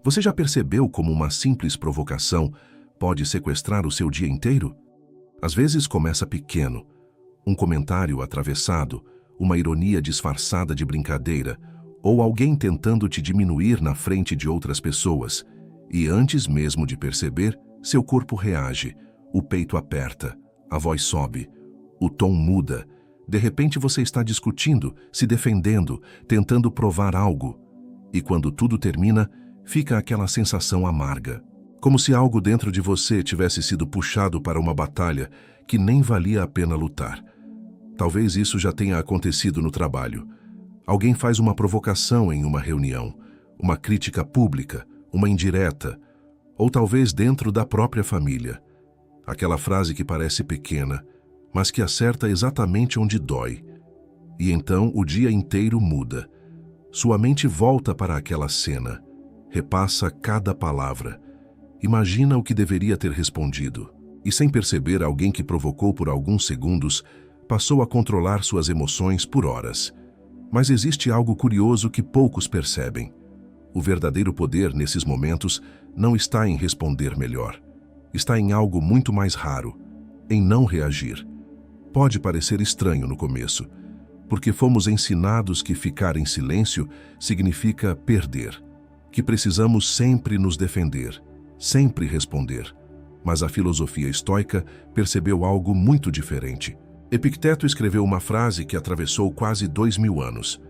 Você já percebeu como uma simples provocação pode sequestrar o seu dia inteiro? Às vezes começa pequeno, um comentário atravessado, uma ironia disfarçada de brincadeira, ou alguém tentando te diminuir na frente de outras pessoas, e antes mesmo de perceber, seu corpo reage, o peito aperta, a voz sobe, o tom muda. De repente você está discutindo, se defendendo, tentando provar algo. E quando tudo termina, fica aquela sensação amarga. Como se algo dentro de você tivesse sido puxado para uma batalha que nem valia a pena lutar. Talvez isso já tenha acontecido no trabalho. Alguém faz uma provocação em uma reunião, uma crítica pública, uma indireta, ou talvez dentro da própria família. Aquela frase que parece pequena, mas que acerta exatamente onde dói. E então o dia inteiro muda. Sua mente volta para aquela cena, repassa cada palavra. Imagina o que deveria ter respondido. E sem perceber, alguém que provocou por alguns segundos passou a controlar suas emoções por horas. Mas existe algo curioso que poucos percebem. O verdadeiro poder nesses momentos não está em responder melhor. Está em algo muito mais raro, em não reagir. Pode parecer estranho no começo, porque fomos ensinados que ficar em silêncio significa perder, que precisamos sempre nos defender, sempre responder. Mas a filosofia estoica percebeu algo muito diferente. Epicteto escreveu uma frase que atravessou quase 2000 anos.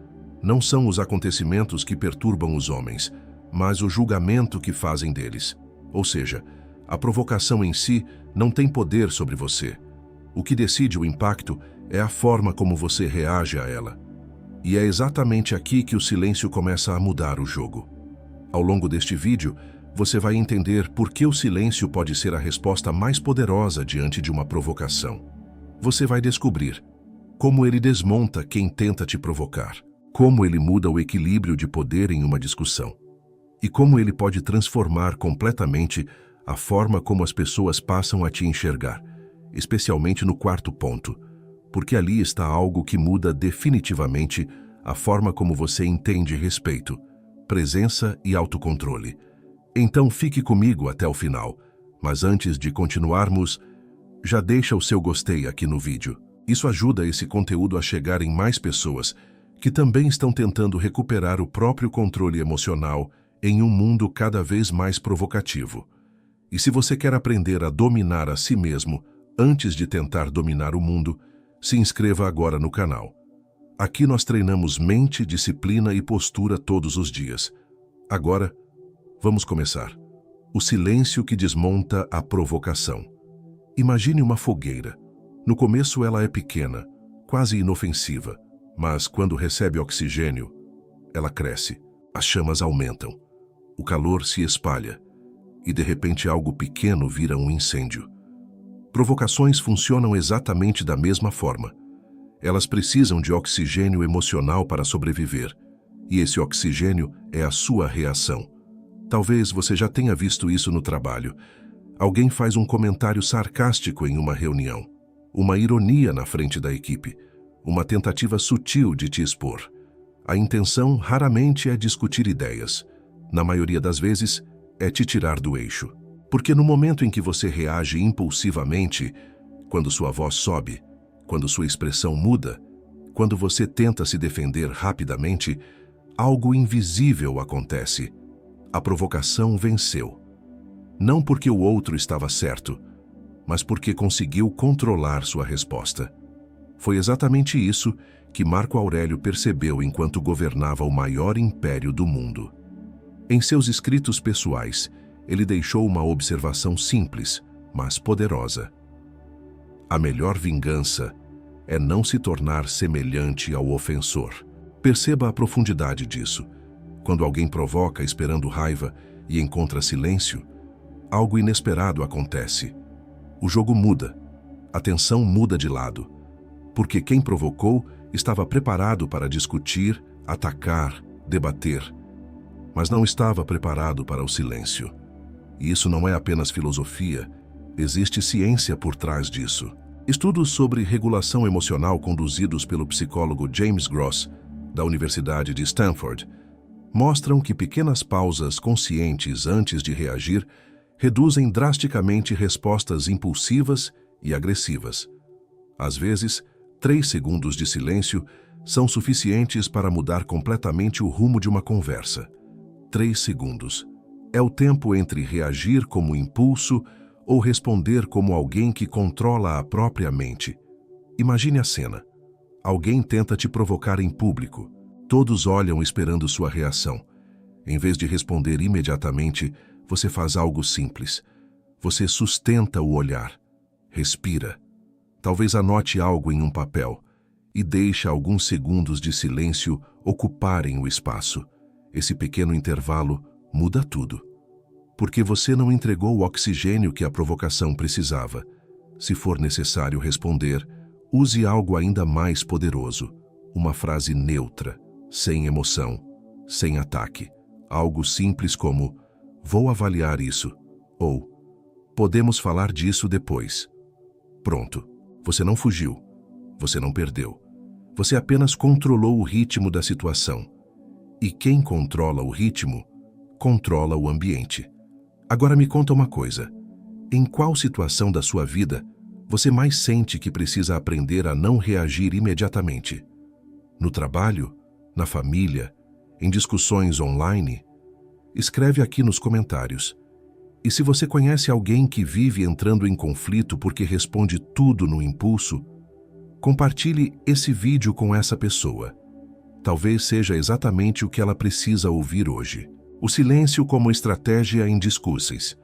Não são os acontecimentos que perturbam os homens, mas o julgamento que fazem deles. Ou seja, a provocação em si não tem poder sobre você. O que decide o impacto é a forma como você reage a ela. E é exatamente aqui que o silêncio começa a mudar o jogo. Ao longo deste vídeo, você vai entender por que o silêncio pode ser a resposta mais poderosa diante de uma provocação. Você vai descobrir como ele desmonta quem tenta te provocar, como ele muda o equilíbrio de poder em uma discussão, e como ele pode transformar completamente a forma como as pessoas passam a te enxergar, especialmente no quarto ponto, porque ali está algo que muda definitivamente a forma como você entende respeito, presença e autocontrole. Então fique comigo até o final, mas antes de continuarmos, já deixa o seu gostei aqui no vídeo. Isso ajuda esse conteúdo a chegar em mais pessoas que também estão tentando recuperar o próprio controle emocional em um mundo cada vez mais provocativo. E se você quer aprender a dominar a si mesmo antes de tentar dominar o mundo, se inscreva agora no canal. Aqui nós treinamos mente, disciplina e postura todos os dias. Agora, vamos começar. O silêncio que desmonta a provocação. Imagine uma fogueira. No começo ela é pequena, quase inofensiva, mas quando recebe oxigênio, ela cresce. As chamas aumentam. O calor se espalha. E de repente algo pequeno vira um incêndio. Provocações funcionam exatamente da mesma forma. Elas precisam de oxigênio emocional para sobreviver. E esse oxigênio é a sua reação. Talvez você já tenha visto isso no trabalho. Alguém faz um comentário sarcástico em uma reunião, uma ironia na frente da equipe, uma tentativa sutil de te expor. A intenção raramente é discutir ideias. Na maioria das vezes, é te tirar do eixo. Porque no momento em que você reage impulsivamente, quando sua voz sobe, quando sua expressão muda, quando você tenta se defender rapidamente, algo invisível acontece. A provocação venceu. Não porque o outro estava certo, mas porque conseguiu controlar sua resposta. Foi exatamente isso que Marco Aurélio percebeu enquanto governava o maior império do mundo. Em seus escritos pessoais, ele deixou uma observação simples, mas poderosa. A melhor vingança é não se tornar semelhante ao ofensor. Perceba a profundidade disso. Quando alguém provoca esperando raiva e encontra silêncio, algo inesperado acontece. O jogo muda, a tensão muda de lado, porque quem provocou estava preparado para discutir, atacar, debater, mas não estava preparado para o silêncio. E isso não é apenas filosofia, existe ciência por trás disso. Estudos sobre regulação emocional conduzidos pelo psicólogo James Gross, da Universidade de Stanford, mostram que pequenas pausas conscientes antes de reagir reduzem drasticamente respostas impulsivas e agressivas. Às vezes, 3 segundos de silêncio são suficientes para mudar completamente o rumo de uma conversa. 3 segundos. É o tempo entre reagir como impulso ou responder como alguém que controla a própria mente. Imagine a cena. Alguém tenta te provocar em público. Todos olham esperando sua reação. Em vez de responder imediatamente, você faz algo simples. Você sustenta o olhar. Respira. Talvez anote algo em um papel e deixa alguns segundos de silêncio ocuparem o espaço. Esse pequeno intervalo muda tudo. Porque você não entregou o oxigênio que a provocação precisava. Se for necessário responder, use algo ainda mais poderoso. Uma frase neutra, sem emoção, sem ataque. Algo simples como, vou avaliar isso, ou, podemos falar disso depois. Pronto, você não fugiu, você não perdeu. Você apenas controlou o ritmo da situação. E quem controla o ritmo, controla o ambiente. Agora me conta uma coisa. Em qual situação da sua vida você mais sente que precisa aprender a não reagir imediatamente? No trabalho? Na família? Em discussões online? Escreve aqui nos comentários. E se você conhece alguém que vive entrando em conflito porque responde tudo no impulso, compartilhe esse vídeo com essa pessoa. Talvez seja exatamente o que ela precisa ouvir hoje. O silêncio como estratégia indiscutível.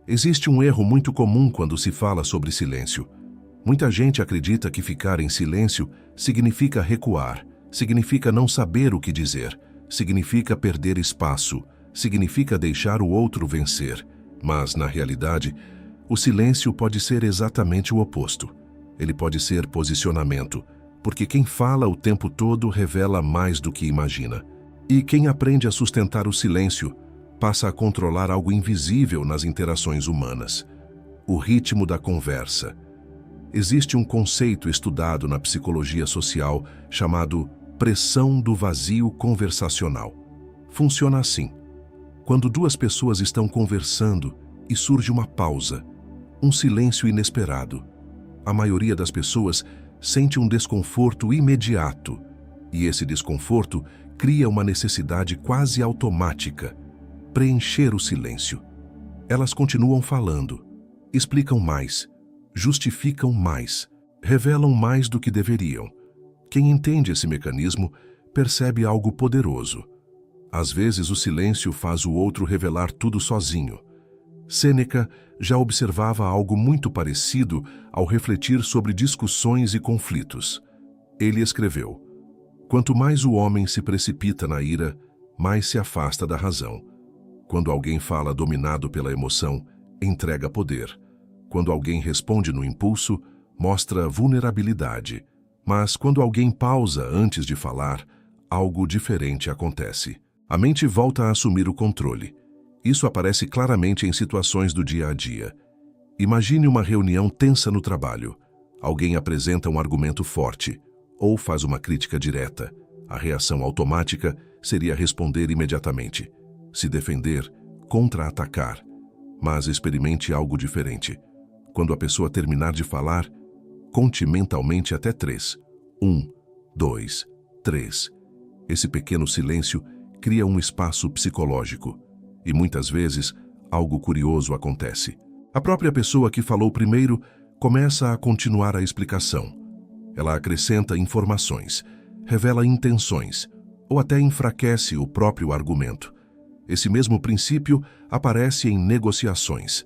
Existe um erro muito comum quando se fala sobre silêncio. Muita gente acredita que ficar em silêncio significa recuar, significa não saber o que dizer, significa perder espaço, significa deixar o outro vencer. Mas, na realidade, o silêncio pode ser exatamente o oposto. Ele pode ser posicionamento, porque quem fala o tempo todo revela mais do que imagina. E quem aprende a sustentar o silêncio passa a controlar algo invisível nas interações humanas: o ritmo da conversa. Existe um conceito estudado na psicologia social chamado pressão do vazio conversacional. Funciona assim. Quando duas pessoas estão conversando e surge uma pausa, um silêncio inesperado, a maioria das pessoas sente um desconforto imediato, e esse desconforto cria uma necessidade quase automática: preencher o silêncio. Elas continuam falando, explicam mais, justificam mais, revelam mais do que deveriam. Quem entende esse mecanismo percebe algo poderoso. Às vezes o silêncio faz o outro revelar tudo sozinho. Sêneca já observava algo muito parecido ao refletir sobre discussões e conflitos. Ele escreveu: quanto mais o homem se precipita na ira, mais se afasta da razão. Quando alguém fala dominado pela emoção, entrega poder. Quando alguém responde no impulso, mostra vulnerabilidade. Mas quando alguém pausa antes de falar, algo diferente acontece. A mente volta a assumir o controle. Isso aparece claramente em situações do dia a dia. Imagine uma reunião tensa no trabalho. Alguém apresenta um argumento forte ou faz uma crítica direta. A reação automática seria responder imediatamente, se defender, contra-atacar. Mas experimente algo diferente. Quando a pessoa terminar de falar, conte mentalmente até 3. 1, 2, 3. Esse pequeno silêncio cria um espaço psicológico. E muitas vezes, algo curioso acontece. A própria pessoa que falou primeiro começa a continuar a explicação. Ela acrescenta informações, revela intenções, ou até enfraquece o próprio argumento. Esse mesmo princípio aparece em negociações.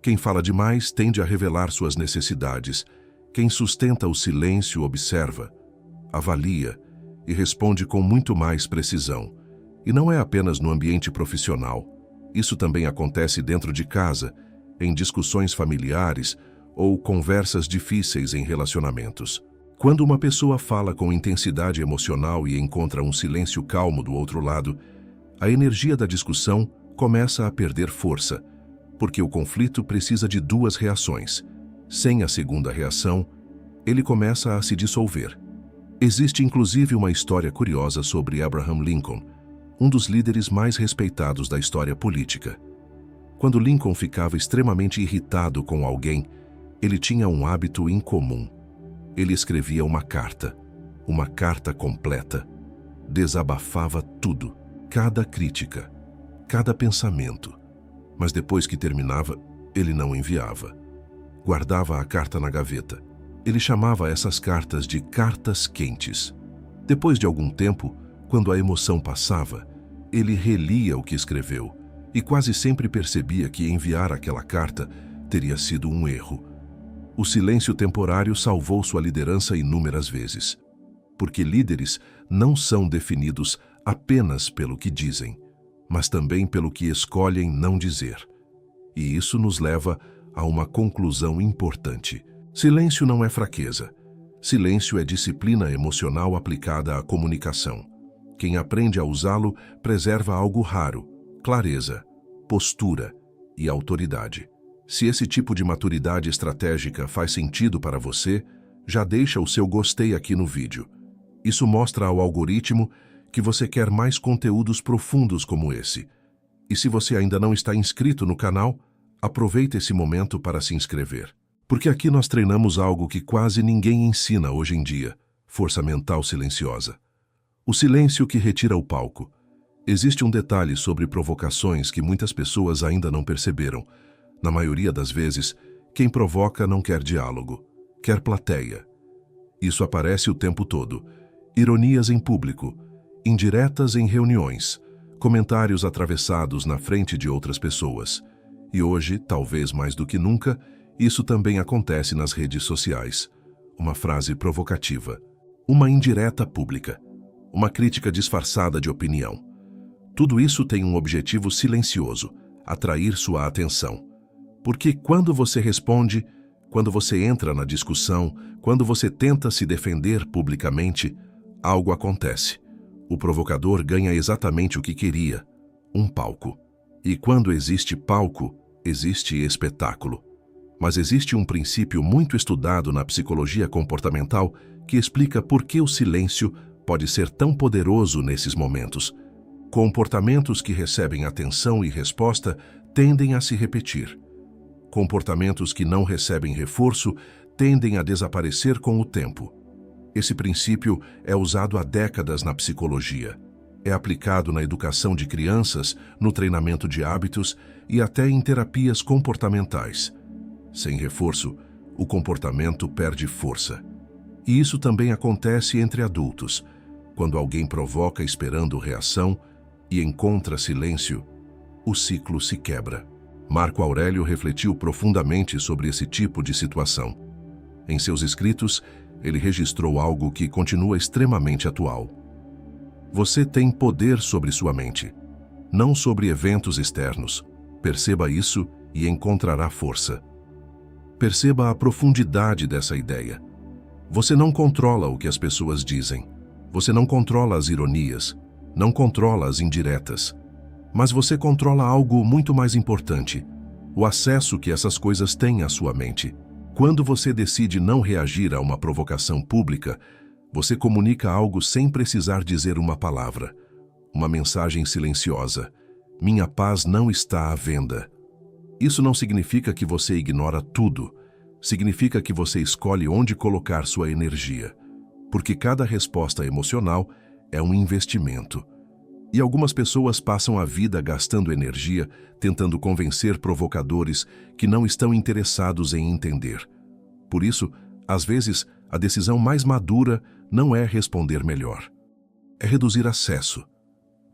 Quem fala demais tende a revelar suas necessidades. Quem sustenta o silêncio observa, avalia e responde com muito mais precisão. E não é apenas no ambiente profissional. Isso também acontece dentro de casa, em discussões familiares ou conversas difíceis em relacionamentos. Quando uma pessoa fala com intensidade emocional e encontra um silêncio calmo do outro lado, a energia da discussão começa a perder força, porque o conflito precisa de 2 reações. Sem a segunda reação, ele começa a se dissolver. Existe inclusive uma história curiosa sobre Abraham Lincoln, um dos líderes mais respeitados da história política. Quando Lincoln ficava extremamente irritado com alguém, ele tinha um hábito incomum. Ele escrevia uma carta completa. Desabafava tudo, cada crítica, cada pensamento. Mas depois que terminava, ele não enviava. Guardava a carta na gaveta. Ele chamava essas cartas de cartas quentes. Depois de algum tempo, quando a emoção passava, ele relia o que escreveu e quase sempre percebia que enviar aquela carta teria sido um erro. O silêncio temporário salvou sua liderança inúmeras vezes. Porque líderes não são definidos apenas pelo que dizem, mas também pelo que escolhem não dizer. E isso nos leva a uma conclusão importante. Silêncio não é fraqueza. Silêncio é disciplina emocional aplicada à comunicação. Quem aprende a usá-lo preserva algo raro: clareza, postura e autoridade. Se esse tipo de maturidade estratégica faz sentido para você, já deixa o seu gostei aqui no vídeo. Isso mostra ao algoritmo que você quer mais conteúdos profundos como esse. E se você ainda não está inscrito no canal, aproveite esse momento para se inscrever. Porque aqui nós treinamos algo que quase ninguém ensina hoje em dia: força mental silenciosa. O silêncio que retira o palco. Existe um detalhe sobre provocações que muitas pessoas ainda não perceberam. Na maioria das vezes, quem provoca não quer diálogo, quer plateia. Isso aparece o tempo todo. Ironias em público, indiretas em reuniões, comentários atravessados na frente de outras pessoas. E hoje, talvez mais do que nunca, isso também acontece nas redes sociais. Uma frase provocativa, uma indireta pública, uma crítica disfarçada de opinião. Tudo isso tem um objetivo silencioso: atrair sua atenção. Porque quando você responde, quando você entra na discussão, quando você tenta se defender publicamente, algo acontece. O provocador ganha exatamente o que queria: um palco. E quando existe palco, existe espetáculo. Mas existe um princípio muito estudado na psicologia comportamental que explica por que o silêncio pode ser tão poderoso nesses momentos. Comportamentos que recebem atenção e resposta tendem a se repetir. Comportamentos que não recebem reforço tendem a desaparecer com o tempo. Esse princípio é usado há décadas na psicologia. É aplicado na educação de crianças, no treinamento de hábitos e até em terapias comportamentais. Sem reforço, o comportamento perde força. E isso também acontece entre adultos. Quando alguém provoca esperando reação e encontra silêncio, o ciclo se quebra. Marco Aurélio refletiu profundamente sobre esse tipo de situação. Em seus escritos, ele registrou algo que continua extremamente atual. Você tem poder sobre sua mente, não sobre eventos externos. Perceba isso e encontrará força. Perceba a profundidade dessa ideia. Você não controla o que as pessoas dizem. Você não controla as ironias, não controla as indiretas. Mas você controla algo muito mais importante: o acesso que essas coisas têm à sua mente. Quando você decide não reagir a uma provocação pública, você comunica algo sem precisar dizer uma palavra. Uma mensagem silenciosa: minha paz não está à venda. Isso não significa que você ignora tudo. Significa que você escolhe onde colocar sua energia. Porque cada resposta emocional é um investimento. E algumas pessoas passam a vida gastando energia tentando convencer provocadores que não estão interessados em entender. Por isso, às vezes, a decisão mais madura não é responder melhor. É reduzir acesso.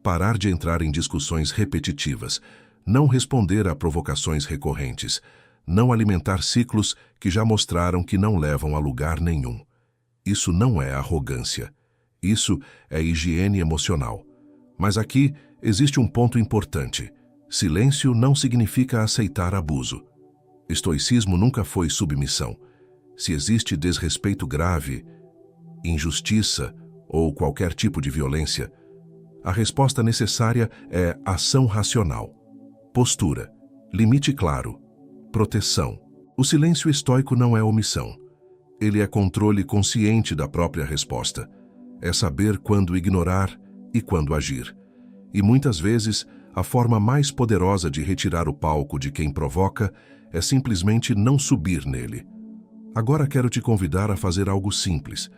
Parar de entrar em discussões repetitivas. Não responder a provocações recorrentes. Não alimentar ciclos que já mostraram que não levam a lugar nenhum. Isso não é arrogância. Isso é higiene emocional. Mas aqui existe um ponto importante. Silêncio não significa aceitar abuso. Estoicismo nunca foi submissão. Se existe desrespeito grave, injustiça ou qualquer tipo de violência, a resposta necessária é ação racional, postura, limite claro, proteção. O silêncio estoico não é omissão. Ele é controle consciente da própria resposta. É saber quando ignorar e quando agir. E muitas vezes, a forma mais poderosa de retirar o palco de quem provoca é simplesmente não subir nele. Agora quero te convidar a fazer algo simples.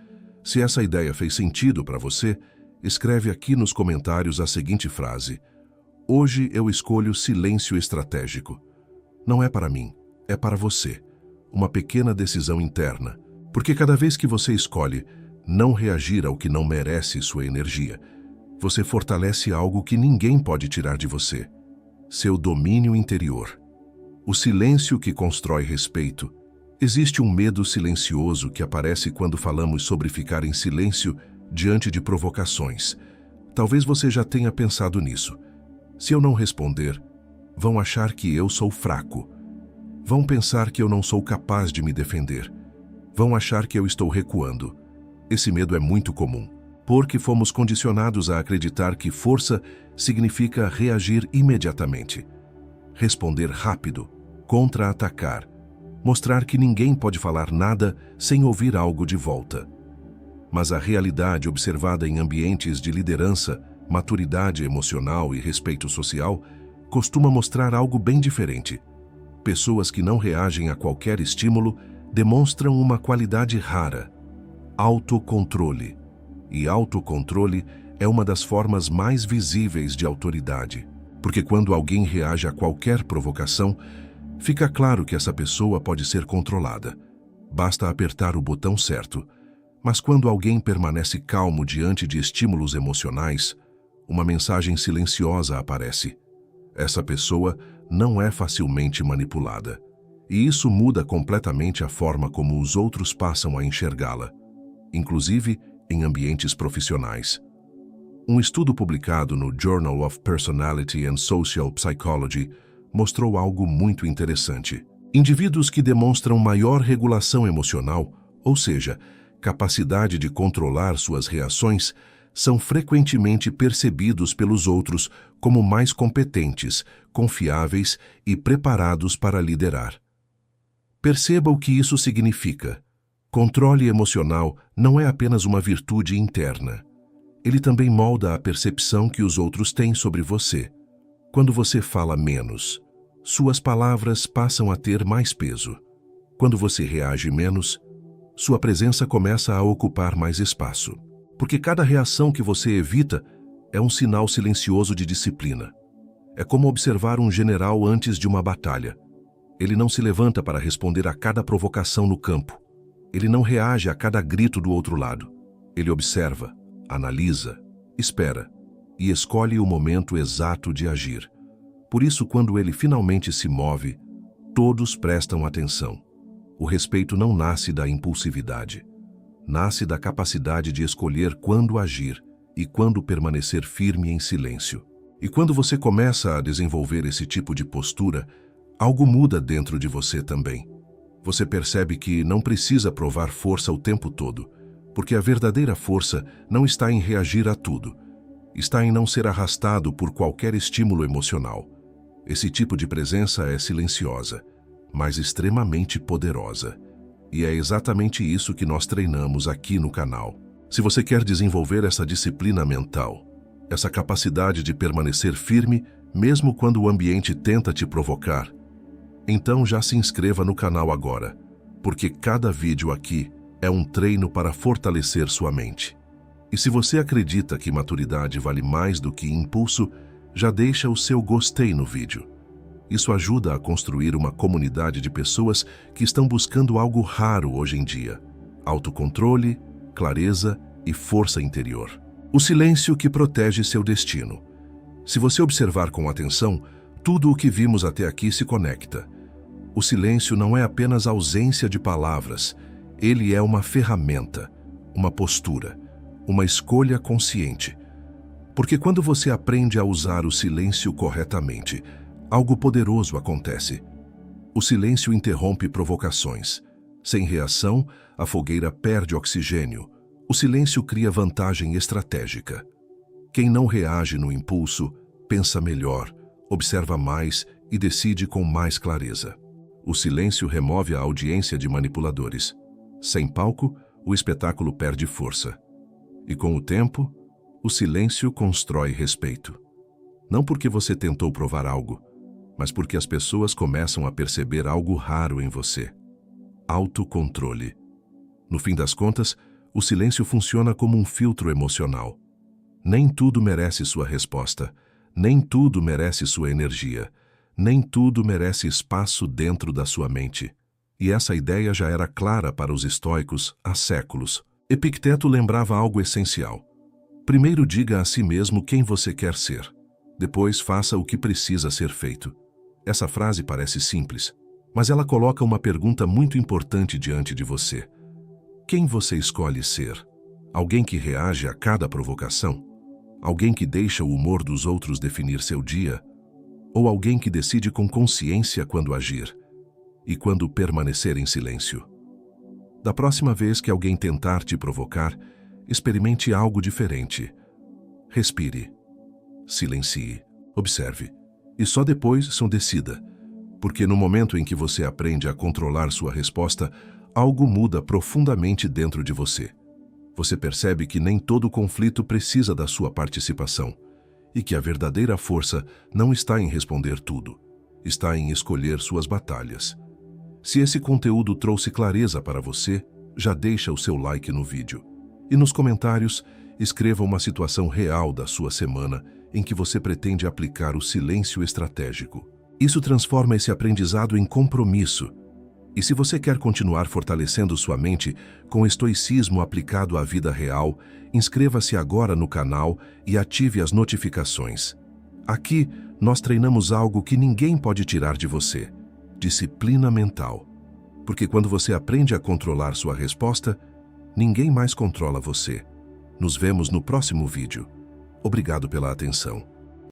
Se essa ideia fez sentido para você, escreve aqui nos comentários a seguinte frase: hoje eu escolho silêncio estratégico. Não é para mim, é para você. Uma pequena decisão interna. Porque cada vez que você escolhe não reagir ao que não merece sua energia, você fortalece algo que ninguém pode tirar de você: seu domínio interior. O silêncio que constrói respeito. Existe um medo silencioso que aparece quando falamos sobre ficar em silêncio diante de provocações. Talvez você já tenha pensado nisso. Se eu não responder, vão achar que eu sou fraco. Vão pensar que eu não sou capaz de me defender. Vão achar que eu estou recuando. Esse medo é muito comum, porque fomos condicionados a acreditar que força significa reagir imediatamente. Responder rápido, contra-atacar, mostrar que ninguém pode falar nada sem ouvir algo de volta. Mas a realidade observada em ambientes de liderança, maturidade emocional e respeito social costuma mostrar algo bem diferente. Pessoas que não reagem a qualquer estímulo demonstram uma qualidade rara: autocontrole. E autocontrole é uma das formas mais visíveis de autoridade, porque quando alguém reage a qualquer provocação, fica claro que essa pessoa pode ser controlada. Basta apertar o botão certo. Mas quando alguém permanece calmo diante de estímulos emocionais, uma mensagem silenciosa aparece: essa pessoa não é facilmente manipulada. E isso muda completamente a forma como os outros passam a enxergá-la, inclusive em ambientes profissionais. Um estudo publicado no Journal of Personality and Social Psychology mostrou algo muito interessante. Indivíduos que demonstram maior regulação emocional, ou seja, capacidade de controlar suas reações, são frequentemente percebidos pelos outros como mais competentes, confiáveis e preparados para liderar. Perceba o que isso significa. Controle emocional não é apenas uma virtude interna. Ele também molda a percepção que os outros têm sobre você. Quando você fala menos, suas palavras passam a ter mais peso. Quando você reage menos, sua presença começa a ocupar mais espaço. Porque cada reação que você evita é um sinal silencioso de disciplina. É como observar um general antes de uma batalha. Ele não se levanta para responder a cada provocação no campo. Ele não reage a cada grito do outro lado. Ele observa, analisa, espera e escolhe o momento exato de agir. Por isso, quando ele finalmente se move, todos prestam atenção. O respeito não nasce da impulsividade. Nasce da capacidade de escolher quando agir e quando permanecer firme em silêncio. E quando você começa a desenvolver esse tipo de postura, algo muda dentro de você também. Você percebe que não precisa provar força o tempo todo, porque a verdadeira força não está em reagir a tudo. Está em não ser arrastado por qualquer estímulo emocional. Esse tipo de presença é silenciosa, mas extremamente poderosa. E é exatamente isso que nós treinamos aqui no canal. Se você quer desenvolver essa disciplina mental, essa capacidade de permanecer firme, mesmo quando o ambiente tenta te provocar, então já se inscreva no canal agora, porque cada vídeo aqui é um treino para fortalecer sua mente. E se você acredita que maturidade vale mais do que impulso, já deixa o seu gostei no vídeo. Isso ajuda a construir uma comunidade de pessoas que estão buscando algo raro hoje em dia: autocontrole, clareza e força interior. O silêncio que protege seu destino. Se você observar com atenção, tudo o que vimos até aqui se conecta. O silêncio não é apenas ausência de palavras, ele é uma ferramenta, uma postura, uma escolha consciente. Porque quando você aprende a usar o silêncio corretamente, algo poderoso acontece. O silêncio interrompe provocações. Sem reação, a fogueira perde oxigênio. O silêncio cria vantagem estratégica. Quem não reage no impulso, pensa melhor, observa mais e decide com mais clareza. O silêncio remove a audiência de manipuladores. Sem palco, o espetáculo perde força. E com o tempo, o silêncio constrói respeito. Não porque você tentou provar algo, mas porque as pessoas começam a perceber algo raro em você. Autocontrole. No fim das contas, o silêncio funciona como um filtro emocional. Nem tudo merece sua resposta, nem tudo merece sua energia, nem tudo merece espaço dentro da sua mente. E essa ideia já era clara para os estoicos há séculos. Epicteto lembrava algo essencial. Primeiro diga a si mesmo quem você quer ser. Depois faça o que precisa ser feito. Essa frase parece simples, mas ela coloca uma pergunta muito importante diante de você. Quem você escolhe ser? Alguém que reage a cada provocação? Alguém que deixa o humor dos outros definir seu dia? Ou alguém que decide com consciência quando agir e quando permanecer em silêncio? Da próxima vez que alguém tentar te provocar, experimente algo diferente. Respire, silencie, observe e só depois decida, porque no momento em que você aprende a controlar sua resposta, algo muda profundamente dentro de você. Você percebe que nem todo conflito precisa da sua participação e que a verdadeira força não está em responder tudo, está em escolher suas batalhas. Se esse conteúdo trouxe clareza para você, já deixa o seu like no vídeo. E nos comentários, escreva uma situação real da sua semana em que você pretende aplicar o silêncio estratégico. Isso transforma esse aprendizado em compromisso. E se você quer continuar fortalecendo sua mente com estoicismo aplicado à vida real, inscreva-se agora no canal e ative as notificações. Aqui, nós treinamos algo que ninguém pode tirar de você: disciplina mental. Porque quando você aprende a controlar sua resposta, ninguém mais controla você. Nos vemos no próximo vídeo. Obrigado pela atenção.